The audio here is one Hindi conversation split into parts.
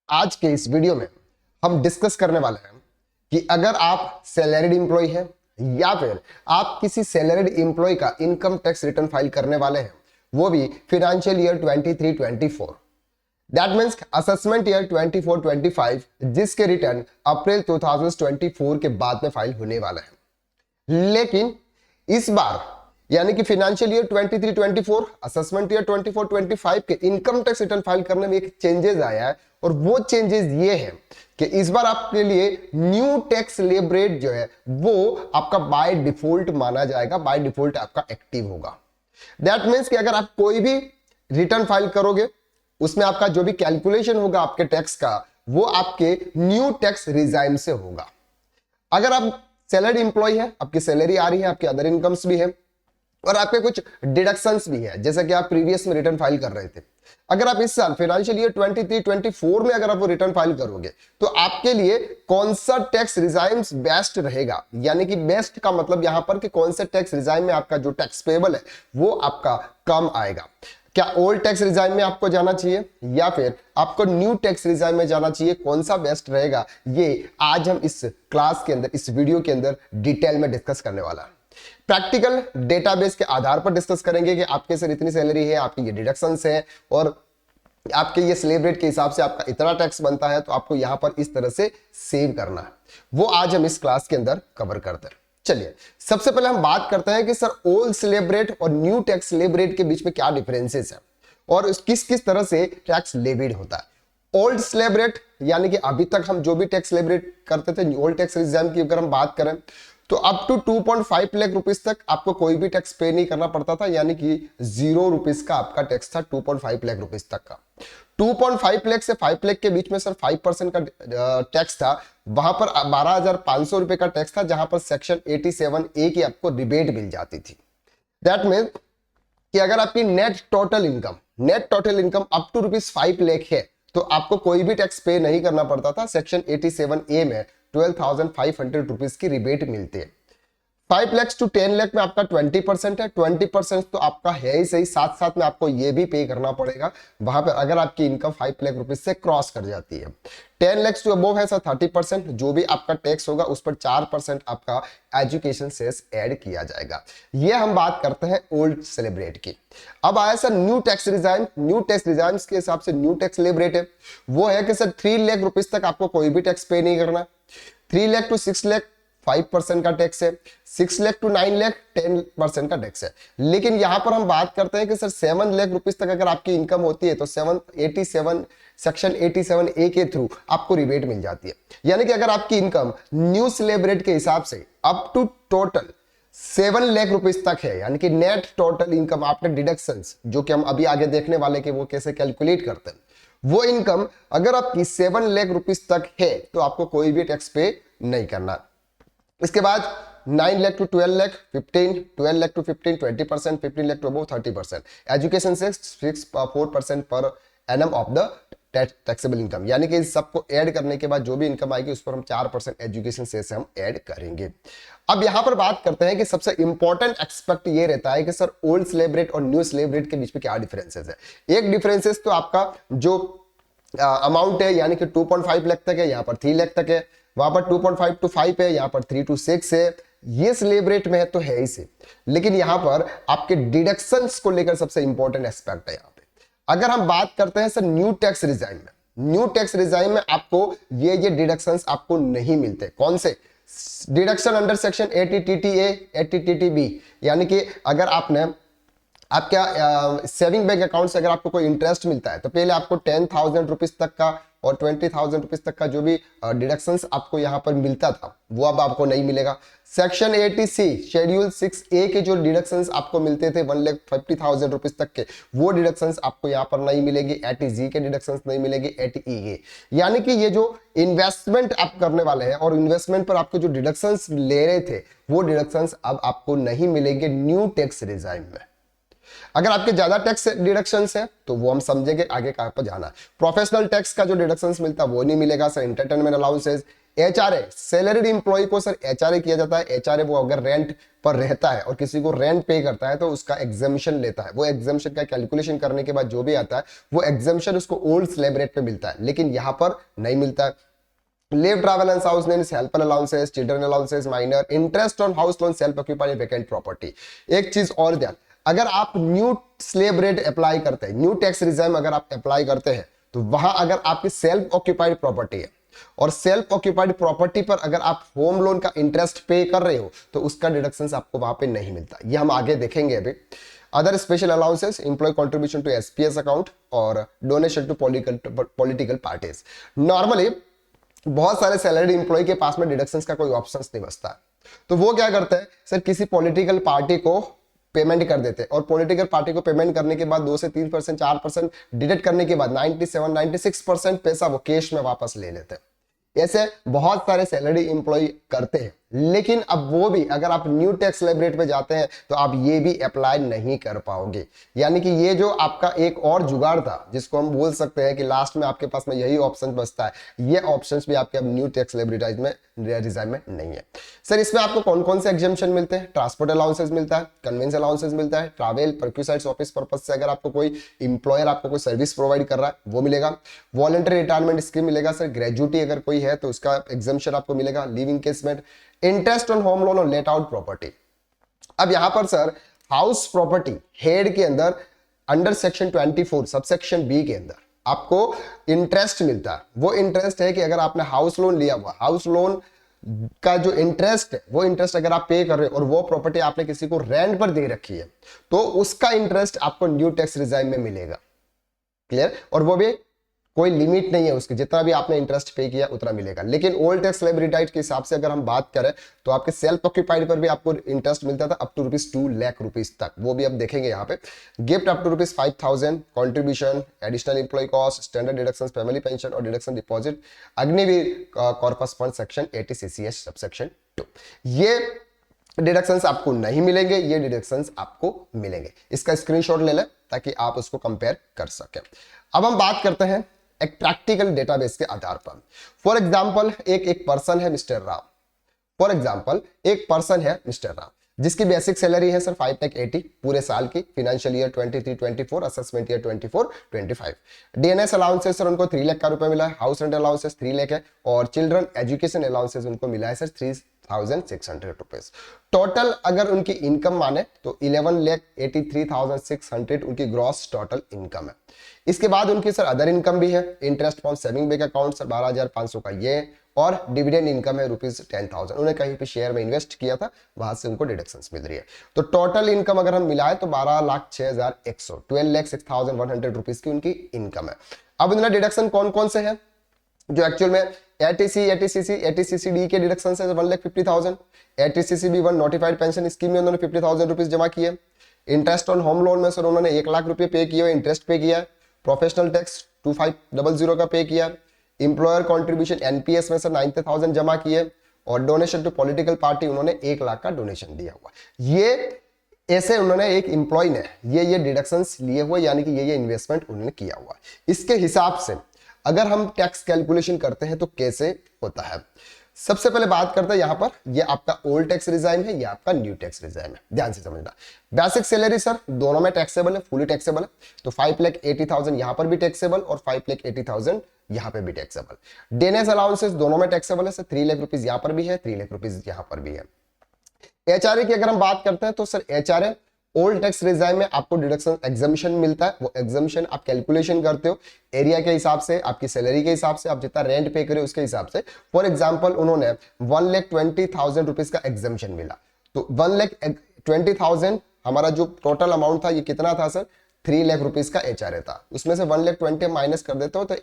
आज के इस वीडियो में हम डिस्कस करने वाले हैं कि अगर आप सैलरीड एम्प्लॉय हैं या फिर आप किसी सैलरीड एम्प्लॉय का इनकम टैक्स रिटर्न फाइल करने वाले हैं, वो भी financial year 23-24, that means assessment year 24-25, जिसके रिटर्न अप्रैल 2024 के बाद में फाइल होने वाला है। लेकिन इस बार यानी कि फाइनेंशियल ईयर 23-24, असेसमेंट ईयर 24-25 के इनकम टैक्स रिटर्न फाइल करने में एक चेंजेस आया है, और वो चेंजेस ये है कि इस बार आपके लिए न्यू टैक्स स्लैब रेट जो है वो आपका बाय डिफॉल्ट माना जाएगा, बाय डिफॉल्ट आपका एक्टिव होगा। दैट मींस कि अगर आप कोई भी रिटर्न फाइल करोगे उसमें आपका जो भी कैलकुलेशन होगा आपके टैक्स का, वो आपके न्यू टैक्स रिजाइम से होगा। अगर आप सैलरी इंप्लॉय है, आपकी सैलरी आ रही है, आपके अदर इनकम्स भी है और आपके कुछ डिडक्शंस भी है, जैसे कि आप प्रीवियस में रिटर्न फाइल कर रहे थे, अगर आप इस साल फाइनेंशियल ईयर 23-24 में अगर आप वो रिटर्न फाइल करोगे तो आपके लिए कौन सा टैक्स रिजाइम्स बेस्ट रहेगा, यानी कि बेस्ट का मतलब यहां पर कि कौन सा टैक्स रिजाइम में आपका जो टैक्स पेबल है वो आपका कम आएगा। क्या ओल्ड टैक्स रिजाइम में आपको जाना चाहिए या फिर आपको न्यू टैक्स रिजाइम में जाना चाहिए, कौन सा बेस्ट रहेगा, ये आज हम इस क्लास के अंदर, इस वीडियो के अंदर डिटेल में डिस्कस करने वाला है। प्रैक्टिकल डेटाबेस के आधार पर डिस्कस करेंगे कि आपके सर इतनी सैलरी है, आपकी ये डिडक्शंस है और आपके ये स्लैब रेट के हिसाब से आपका इतना टैक्स बनता है, तो आपको यहां पर इस तरह से सेव करना है। वो आज हम इस क्लास के अंदर कवर करते हैं। चलिए सबसे पहले हम बात करते हैं कि सर ओल्ड स्लैब रेट और न्यू टैक्स स्लैब रेट के बीच में क्या डिफरेंसेस है और किस किस तरह से टैक्स लेविड होता है। ओल्ड स्लैब रेट यानी कि अभी तक हम जो भी टैक्स स्लैब रेट करते थे, ओल्ड टैक्स रिजाइम की अगर हम बात करें तो अप टू 2.5 लाख रुपीस तक आपको कोई भी टैक्स पे नहीं करना पड़ता था, यानी कि 0 रुपीस का आपका टैक्स था 2.5 लाख रुपीस तक का। 2.5 लाख से 5 लाख के बीच में सर 5% का टैक्स था, वहां पर 12,500 रुपए का टैक्स था, जहां पर सेक्शन 87A की आपको रिबेट मिल जाती थी। दैट मीन कि अगर आपकी net total income up to ₹5 lakh है तो आपको कोई भी टैक्स पे नहीं करना पड़ता था। सेक्शन 87A में 12,500 रुपीज की रिबेट मिलती है। 5 लाख टू 10 लाख में आपका 20% है, 20% तो आपका है ही सही, साथ साथ में आपको ये भी पे करना पड़ेगा वहां पर अगर आपकी इनकम 5 लाख रुपीज से क्रॉस कर जाती है। 10 लाख टू अबोव है सर 30%, जो भी आपका टैक्स होगा उस पर 4% आपका एजुकेशन सेस ऐड किया जाएगा। ये हम बात करते हैं ओल्ड स्लैब रेट की। अब आया sir new tax regime. New tax regime के हिसाब से न्यू टैक्स स्लैब रेट है वो है कि सर 3 लाख रुपीज तक आपको कोई भी टैक्स पे नहीं करना। 3 लाख टू 6 लाख 5% का टैक्स है, 6 लाख टू 9 लाख 10% का टैक्स है। लेकिन यहां पर हम बात करते हैं कि सर 7 लाख रुपीस तक अगर आपकी इनकम होती है तो 787 सेक्शन 87A के थ्रू आपको रिबेट मिल जाती है। यानी कि अगर आपकी इनकम न्यू स्लैब रेट के हिसाब से up to total 7 lakh rupees तक है, यानी कि net total income after deductions, जो कि हम अभी आगे देखने वाले कि वो कैसे कैलकुलेट करते हैं, वो इनकम अगर आपकी 7 लाख रुपीस तक है तो आपको कोई भी टैक्स पे नहीं करना। इसके बाद 9 lakh to 12 lakh 15, 12 lakh to 15 20%, 15 lakh to above 30%, education cess 4% per annum of the taxable income, यानी कि सबको ऐड करने के बाद जो भी इनकम आएगी उस पर हम 4% एजुकेशन से हम ऐड करेंगे। अब यहां पर बात करते हैं कि सबसे इंपॉर्टेंट एक्सपेक्ट ये रहता है कि सर ओल्ड स्लैब रेट और न्यू स्लैब रेट के बीच में क्या डिफरेंसेस है। एक डिफरेंसेस तो आपका जो अमाउंट है, यानी कि 2.5 लाख तक है, यहां पर 3 लाख तक है, वहां पर 2.5 टू 5 है, यहां पर 3 टू 6 है। ये स्लैब रेट में है तो है ही से, लेकिन यहां पर आपके डिडक्शंस को लेकर सबसे इंपॉर्टेंट एस्पेक्ट है यहां पे। अगर हम बात करते हैं सर न्यू टैक्स रिजाइम में, न्यू टैक्स रिजाइम में आपको ये डिडक्शंस आपको नहीं मिलते। कौन से deduction? Under section 80TTA 80TTB, यानी कि अगर आपने आपका सेविंग बैंक अकाउंट से अगर आपको कोई इंटरेस्ट मिलता है तो पहले आपको 10,000 रुपीज तक का और 20,000 रुपीज तक का जो भी डिडक्शंस आपको यहां पर मिलता था वो अब आपको नहीं मिलेगा। सेक्शन 80C शेड्यूल 6A के जो डिडक्शंस आपको मिलते थे 1,50,000 रुपीज तक के, वो डिडक्शंस आपको यहां पर नहीं मिलेगी। 80G के डिडक्शंस नहीं मिलेगी, 80E के, यानी कि ये जो इन्वेस्टमेंट आप करने वाले हैं और इन्वेस्टमेंट पर आपको जो डिडक्शंस ले रहे थे वो डिडक्शंस अब आपको नहीं मिलेंगे न्यू टैक्स रिजाइम में। अगर आपके ज्यादा टैक्स डिडक्शंस है तो वो हम समझेंगे आगे कहां पर जाना है। प्रोफेशनल टैक्स का जो डिडक्शंस मिलता है वो नहीं मिलेगा sir. Entertainment allowances, HRA, salaried employee को सर एचआरए किया जाता है। एचआरए वो अगर रेंट पर रहता है और किसी को रेंट पे करता है तो उसका एग्जामिशन लेता है। वो एग्जामिशन का कैलकुलेशन करने के बाद जो भी आता है वो एग्जामिशन उसको ओल्ड स्लैब रेट पे मिलता है, लेकिन यहां पर नहीं मिलता है। Leave travel and house helper allowances, children allowances, minor interest on house loan, self occupied vacant property। एक चीज और ध्यान, अगर आप न्यू स्लेब रेट अप्लाई करते हैं, न्यू टैक्स रिजाइम अगर आप अप्लाई करते हैं तो वहां अगर आपकी सेल्फ ऑक्यूपाइड प्रॉपर्टी है और सेल्फ ऑक्यूपाइड प्रॉपर्टी पर अगर आप होम लोन का इंटरेस्ट पे कर रहे हो तो उसका डिडक्शन आपको वहां पे नहीं मिलता। ये हम आगे देखेंगे अभी। Other special allowances, employer contribution to SPS account और donation to political parties. Normally बहुत सारे सैलरीड इंप्लॉय के पास में डिडक्शंस का कोई ऑप्शंस नहीं बचता है, तो वो क्या करते हैं सर, किसी पॉलिटिकल पार्टी को पेमेंट कर देते हैं और पॉलिटिकल पार्टी को पेमेंट करने के बाद 2 से 3%, 4% डिडक्ट करने के बाद 96% पैसा वो कैश में वापस ले लेते हैं। ऐसे बहुत सारे सैलरी इंप्लॉय करते हैं, लेकिन अब वो भी अगर आप न्यू टैक्स स्लैब रेट पे जाते हैं तो आप ये भी अप्लाई नहीं कर पाओगे। यानी कि ये जो आपका एक और जुगाड़ था जिसको हम बोल सकते हैं कि लास्ट में आपके पास में यही ऑप्शन बचता है, ये ऑप्शंस भी आपके अब न्यू टैक्स स्लैब रेट में रिजाइन में नहीं है। सर इसमें आपको कौन कौन से एग्जाम्पशन मिलते हैं? ट्रांसपोर्ट अलाउंसेस मिलता है, कन्वेंस अलाउंसेस मिलता है, ट्रैवल परक्यूसाइड्स ऑफिस पर्पस से अगर आपको कोई इंप्लॉयर आपको कोई सर्विस प्रोवाइड कर रहा है वो मिलेगा, वॉलंटरी रिटायरमेंट स्कीम मिलेगा सर, ग्रेजुटी अगर कोई है तो उसका एग्जाम्पशन आपको मिलेगा, leave encashment, interest on home loan और लेट आउट प्रॉपर्टी। अब यहां पर सर हाउस प्रॉपर्टी हेड के अंदर अंडर सेक्शन 24 सबसेक्शन बी के अंदर आपको इंटरेस्ट मिलता है। वो इंटरेस्ट है कि अगर आपने हाउस लोन लिया हुआ, हाउस लोन का जो इंटरेस्ट है वो इंटरेस्ट अगर आप पे कर रहे हो और वो प्रॉपर्टी आपने किसी को रेंट पर दे रखी है तो उसका इंटरेस्ट आपको न्यू टैक्स रिजाइम में मिलेगा। क्लियर? और वो भी कोई लिमिट नहीं है उसकी, जितना भी आपने इंटरेस्ट पे किया उतना मिलेगा। लेकिन ओल्ड टैक्स स्लैब रेट के हिसाब से अगर हम बात करें तो आपके सेल्फ ऑक्यूपाइड पर भी आपको इंटरेस्ट मिलता था अप टू ₹2 लाख तक, वो भी अब देखेंगे यहाँ पे। Gift up to ₹5,000, contribution, additional employee cost, standard deduction, family pension और deduction deposit, Agniveer corpus fund section 80 CCS subsection 2। ये डिडक्शंस आपको नहीं मिलेंगे, ये डिडक्शंस आपको मिलेंगे। इसका स्क्रीनशॉट ले लें ताकि आप उसको कंपेयर कर सकें। अब हम बात करते हैं एक प्रैक्टिकल डेटाबेस के आधार पर। फॉर एग्जांपल एक पर्सन है मिस्टर राम, फॉर एग्जांपल एक पर्सन है मिस्टर राम जिसकी बेसिक सैलरी है सर 5,80,000 पूरे साल की, financial year 23-24, assessment year 24-25। DNS allowances sir उनको 3 लाख का रुपए मिला है, हाउस रेंट अलाउंसेस 3 लाख है और चिल्ड्रन एजुकेशन अलाउंसेस उनको मिला है सर 3,600 रुपीज। टोटल अगर उनकी इनकम माने तो 11,83,600 उनकी ग्रॉस टोटल इनकम है। इसके बाद उनकी सर अदर इनकम भी है, interest from saving bank account sir 12,500 का ये, और डिविडेंड इनकम है ₹10,000, उन्हें कहीं पे शेयर में इन्वेस्ट किया था वहां से उनको डिडक्शंस मिल रही है। तो टोटल इनकम अगर हम मिलाए तो 12,06,100, 12,06,100 रुपीज की उनकी इनकम है। अब इनका डिडक्शन कौन कौन से हैं जो एक्चुअल में ATCCD के डिडक्शन है 1,50,000, ATCCB1 नोटिफाइड पेंशन स्कीम में उन्होंने 50,000 रुपीज जमा किए, इंटरेस्ट ऑन होम लोन में सर उन्होंने 1 लाख रुपए पे किए, इंटरेस्ट पे किया, प्रोफेशनल टैक्स 2500 का पे किया, इंप्लॉयर कंट्रीब्यूशन एनपीएस में सर 90,000 जमा किए और डोनेशन टू पॉलिटिकल पार्टी उन्होंने 1 लाख का डोनेशन दिया हुआ। ये ऐसे उन्होंने एक इंप्लॉय ने ये डिडक्शंस लिए हुए, यानी कि ये इन्वेस्टमेंट उन्होंने किया हुआ। इसके हिसाब से अगर हम टैक्स कैलकुलेशन करते हैं तो कैसे होता है, सबसे पहले बात करते हैं यहां पर, ये आपका ओल्ड टैक्स रिजाइम है, ये आपका न्यू टैक्स रिजाइम है, ध्यान से समझना। बेसिक सैलरी सर दोनों में टैक्सेबल है, फुली टैक्सेबल है, तो 5,80,000 यहां पर भी टैक्सेबल और 5,80,000 यहां पे भी टैक्सेबल। डीएनएस अलाउंसेस दोनों में टैक्सेबल है सर, 3 लाख रुपीज यहां पर भी है, 3 लाख रुपीज यहां पर भी है। एचआरए की अगर हम बात करते हैं तो sir HRA old tax regime में आपको डिडक्शन एग्जामिशन मिलता है, वो एग्जामिशन आप कैलकुलेशन करते हो एरिया के हिसाब से, आपकी सैलरी के हिसाब से, आप जितना रेंट पे करे उसके हिसाब से। फॉर एग्जांपल उन्होंने 1,20,000 रुपीज का एग्जामिशन मिला, तो 1,20,000 हमारा जो टोटल अमाउंट था ये कितना था सर, 3 लाख रुपीज का एचआरए था, उसमें से 1,20,000 माइनस कर देते हो तो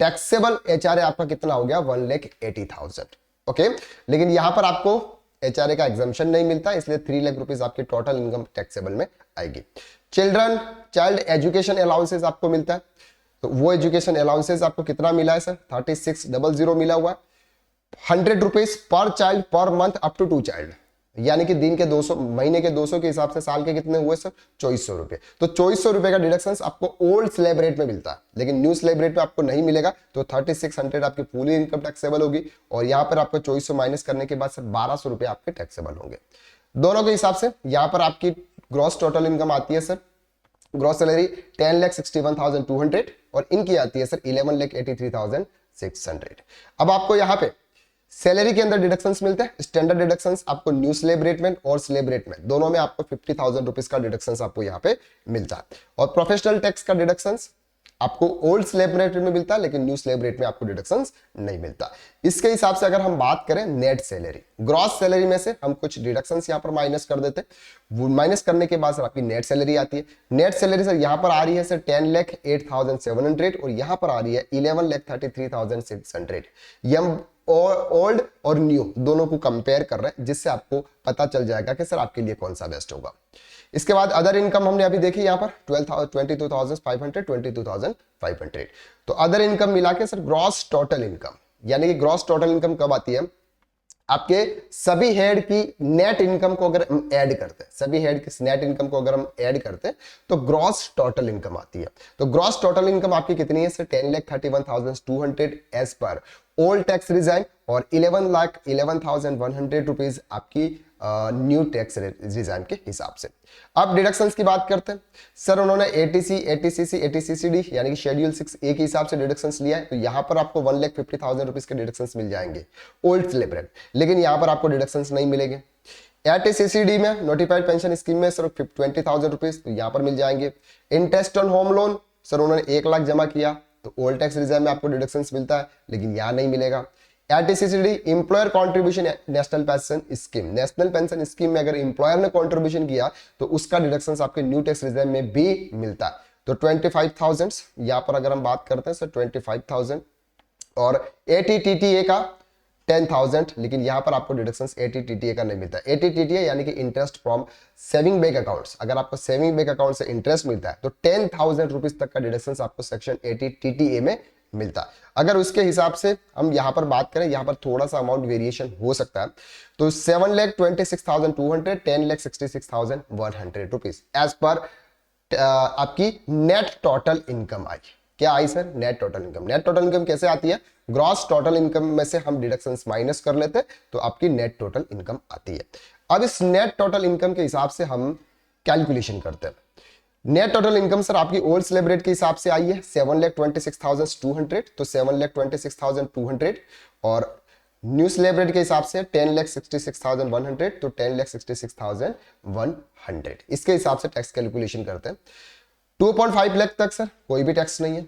टैक्सेबल एचआरए आपका कितना हो गया, 1,80,000। ओके, लेकिन यहां पर आपको एचआरए का एग्जाम्पशन नहीं मिलता, इसलिए 3 लाख रुपीज आपकी टोटल इनकम टैक्सेबल में आएगी। चिल्ड्रन चाइल्ड एजुकेशन अलाउंसेस आपको मिलता है, तो वो एजुकेशन अलाउंसेस आपको कितना मिला है सर, 3600 मिला हुआ है, 100 rupees per child per month up to 2 child, यानी कि दिन के 200, महीने के 200 के हिसाब से साल के कितने हुए सर? 2400 रुपए। तो 2400 रुपए का डिडक्शन आपको ओल्ड स्लैब रेट में मिलता है, लेकिन न्यू स्लैब रेट में आपको नहीं मिलेगा। तो 3600 आपकी फुली इनकम टैक्सेबल होगी, और यहाँ पर आपको 2400 माइनस करने के बाद सर 1200 रुपए आपके टैक्सेबल होंगे। दोनों के हिसाब से यहाँ पर आपकी ग्रॉस टोटल इनकम आती है सर, ग्रॉस सैलरी 10,61,200 और इनकी आती है सर 11,83,600। अब आपको यहाँ पे सैलरी के अंदर डिडक्शंस मिलते हैं, स्टैंडर्ड डिडक्शंस आपको न्यू स्लैब रेट में और स्लैब रेट में दोनों में आपको 50,000 रुपीज का डिडक्शंस आपको यहाँ पे मिलता है। और प्रोफेशनल टैक्स का डिडक्शंस आपको ओल्ड स्लैब रेट में मिलता है, लेकिन न्यू स्लैब रेट में आपको डिडक्शंस नहीं मिलता। इसके हिसाब से अगर हम बात करें नेट सैलरी, ग्रॉस सैलरी में से हम कुछ डिडक्शंस यहाँ पर माइनस कर देते हैं, वो माइनस करने के बाद सर आपकी नेट सैलरी आती है। नेट सैलरी सर यहाँ पर आ रही है सर 10,08,700 और यहाँ पर आ रही है 11,33,600। ये हम ओल्ड और न्यू दोनों को कंपेयर कर रहे हैं, जिससे आपको पता चल जाएगा कि सर आपके लिए कौन सा बेस्ट होगा। इसके बाद अदर इनकम हमने अभी देखी यहाँ पर 22,500, 22,500। तो अदर इनकम मिला के सर ग्रॉस टोटल इनकम, यानी कि ग्रॉस टोटल इनकम कब आती है? आपके सभी हेड की नेट इनकम को अगर हम ऐड करते हैं, सभी हेड की नेट इनकम को अगर हम ऐड करते हैं तो ग्रॉस टोटल इनकम आती है। तो ग्रॉस टोटल इनकम आपकी कितनी है sir? 10,31,200 as per old tax regime और 11,11,100 रुपीज आपकी न्यू टैक्स रिजाइम के हिसाब से। अब डिडक्शंस की बात करते हैं सर, उन्होंने एटीसी, एटीसीसी, एटीसीसीडी यानी कि शेड्यूल 6A के हिसाब से डिडक्शंस लिया है, तो यहां पर आपको 1,50,000 रुपीज के डिडक्शंस मिल जाएंगे ओल्ड स्लैब रेट, लेकिन यहां पर आपको डिडक्शंस नहीं मिलेंगे। एटीसीसीडी में नोटिफाइड पेंशन स्कीम में सर 20,000 रुपीज तो यहां पर मिल जाएंगे। Interest on home loan sir उन्होंने 1 लाख जमा किया तो ओल्ड टैक्स रिजर्व में आपको डिडक्शंस मिलता है, लेकिन यहां नहीं मिलेगा। Eighty CCD employer contribution national pension scheme, national pension scheme में अगर एम्प्लॉयर ने कंट्रीब्यूशन किया तो उसका डिडक्शंस आपके न्यू टैक्स रिजर्व में भी मिलता है। तो 25,000 यहां पर अगर हम बात करते हैं सर 25,000 और एटीटीटीए का 10,000, लेकिन यहां पर आपको डिडक्शंस एटीटीटीए का नहीं मिलता। एटीटीटीए यानी कि interest from saving bank accounts, अगर आपको सेविंग बैंक अकाउंट से इंटरेस्ट मिलता है तो 10,000 रुपीज तक का डिडक्शंस आपको सेक्शन एटीटीटीए में मिलता। अगर उसके हिसाब से हम यहां पर बात करें, यहां पर थोड़ा सा अमाउंट वेरिएशन हो सकता है, तो 7,26,200, 10,66,100 रुपीज एज पर आपकी नेट टोटल इनकम आई। क्या आई sir? Net total income. Net total income कैसे आती है? ग्रॉस टोटल इनकम में से हम डिडक्शंस माइनस कर लेते हैं तो आपकी नेट टोटल इनकम आती है। अब इस नेट टोटल इनकम के हिसाब से हम कैलकुलेशन करते हैं। नेट टोटल इनकम सर आपकी ओल्ड स्लैब रेट के हिसाब से आई है 7,26,200, तो 7,26,200 और न्यू स्लैब रेट के हिसाब से 10,66,100, तो 10,66,100। इसके हिसाब से टैक्स कैलकुलेशन करते हैं। 2.5 लाख तक सर कोई भी टैक्स नहीं है।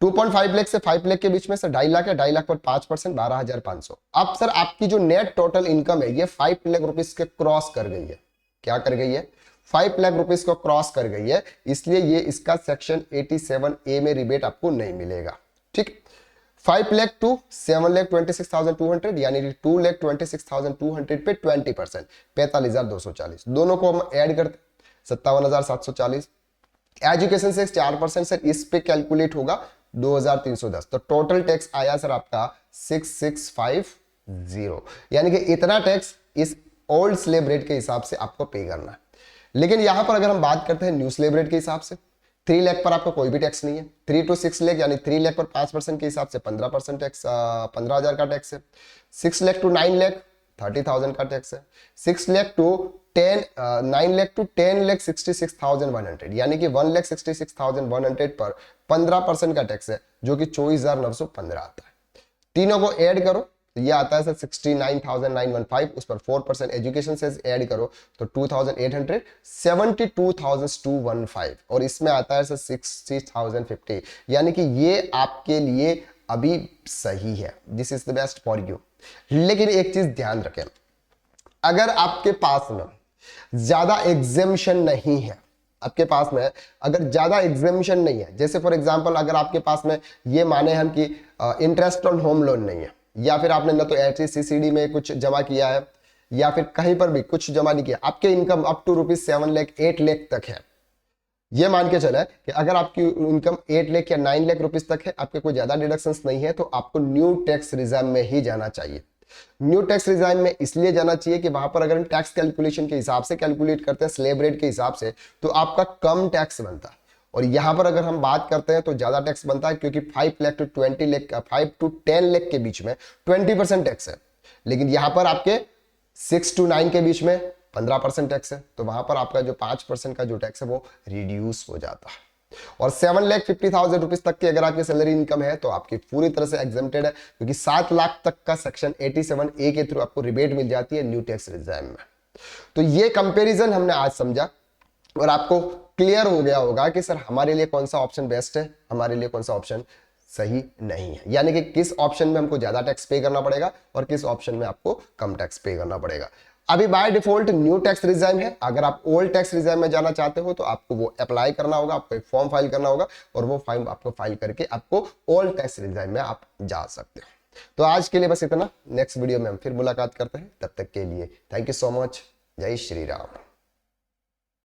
2.5 लाख से 5 लाख के बीच में सर 2.5 लाख है, 2.5 लाख पर 5% 12,500। अब सर आपकी जो नेट टोटल इनकम है ये 5 लाख रुपीज के क्रॉस कर गई है। क्या कर गई है? 5 लाख रुपीज को क्रॉस कर गई है, इसलिए ये इसका सेक्शन 87A में रिबेट आपको नहीं मिलेगा। ठीक, 5 लाख टू 7,26,200 यानी कि 2,26,200 पे 20% 45,240, दोनों को हम ऐड करते 57,740। एजुकेशन से 4% सर इस पे कैलकुलेट होगा 2,310, तो टोटल टैक्स आया सर आपका 6,650, यानी कि इतना टैक्स इस ओल्ड स्लैब रेट के हिसाब से आपको पे करना है। लेकिन यहां पर अगर हम बात करते हैं न्यू स्लैब रेट के हिसाब से, 3 लाख पर आपको कोई भी टैक्स नहीं है। 3 to 6 लाख यानी 3 लाख पर 5% के हिसाब से 15% टैक्स, 15,000 का टैक्स है। 6 लाख टू 9 लाख 30,000 का टैक्स है। 9 लाख टू 10,66,100 यानी कि 1,66,100 पर 15% का टैक्स है, जो कि 24,915 आता है। तीनों को ऐड करो तो ये आता है सर 69,915, उस पर 4% एजुकेशन से ऐड करो तो 2,800, 72,215 और इसमें आता है सर 60,050, यानी कि ये आपके लिए अभी सही है। This is the best for you. लेकिन एक चीज ध्यान रखें, अगर आपके पास में ज्यादा एग्जेम्पशन नहीं है, आपके पास में अगर ज्यादा एग्जेम्पशन नहीं है, जैसे फॉर एग्जांपल अगर आपके पास में ये माने हम कि इंटरेस्ट ऑन होम लोन नहीं है, या फिर आपने ना तो एचसीसीडी में कुछ जमा किया है या फिर कहीं पर भी कुछ जमा नहीं किया, आपके income up to ₹7 lakh 8 lakh तक है, ये मान के चले कि अगर आपकी इनकम 8 लाख या 9 लाख रुपीस तक है, आपके कोई ज्यादा डिडक्शंस नहीं है, तो आपको न्यू टैक्स रिजर्व में ही जाना चाहिए। न्यू टैक्स रिजाइम में इसलिए जाना चाहिए कि वहां पर अगर हम टैक्स कैलकुलेशन के हिसाब से कैलकुलेट करते हैं स्लैब रेट के हिसाब से, तो आपका कम टैक्स बनता है। और यहां पर अगर हम बात करते हैं तो ज्यादा टैक्स बनता है, क्योंकि 5 लाख टू 20 लाख 5 टू 10 लाख के बीच में 20% टैक्स है, लेकिन यहां पर आपके 6 टू 9 के बीच में 15% टैक्स है। तो वहां पर आपका जो 5% का जो टैक्स है वो रिड्यूस हो जाता है। और 7,50,000 रुपीज तक की अगर आपकी सैलरी इनकम है तो आपकी पूरी तरह से एग्जेम्प्टेड है, क्योंकि 7 लाख तक का सेक्शन 87A के थ्रू आपको रिबेट मिल जाती है न्यू टैक्स रिजाइम में। तो ये कंपैरिजन हमने आज समझा और आपको क्लियर हो गया होगा कि सर हमारे लिए कौन सा ऑप्शन बेस्ट है, हमारे लिए कौन सा ऑप्शन सही नहीं है, यानी कि किस ऑप्शन में हमको ज्यादा टैक्स पे करना पड़ेगा और किस ऑप्शन में आपको कम टैक्स पे करना पड़ेगा। अभी by default new tax regime है, अगर आप ओल्ड टैक्स रिजाइम में जाना चाहते हो तो आपको वो अप्लाई करना होगा, आपको एक फॉर्म फाइल करना होगा और वो फॉर्म आपको फाइल करके आपको ओल्ड टैक्स रिजाइम में आप जा सकते हो। तो आज के लिए बस इतना, नेक्स्ट वीडियो में हम फिर मुलाकात करते हैं, तब तक के लिए थैंक यू सो मच। जय श्री राम।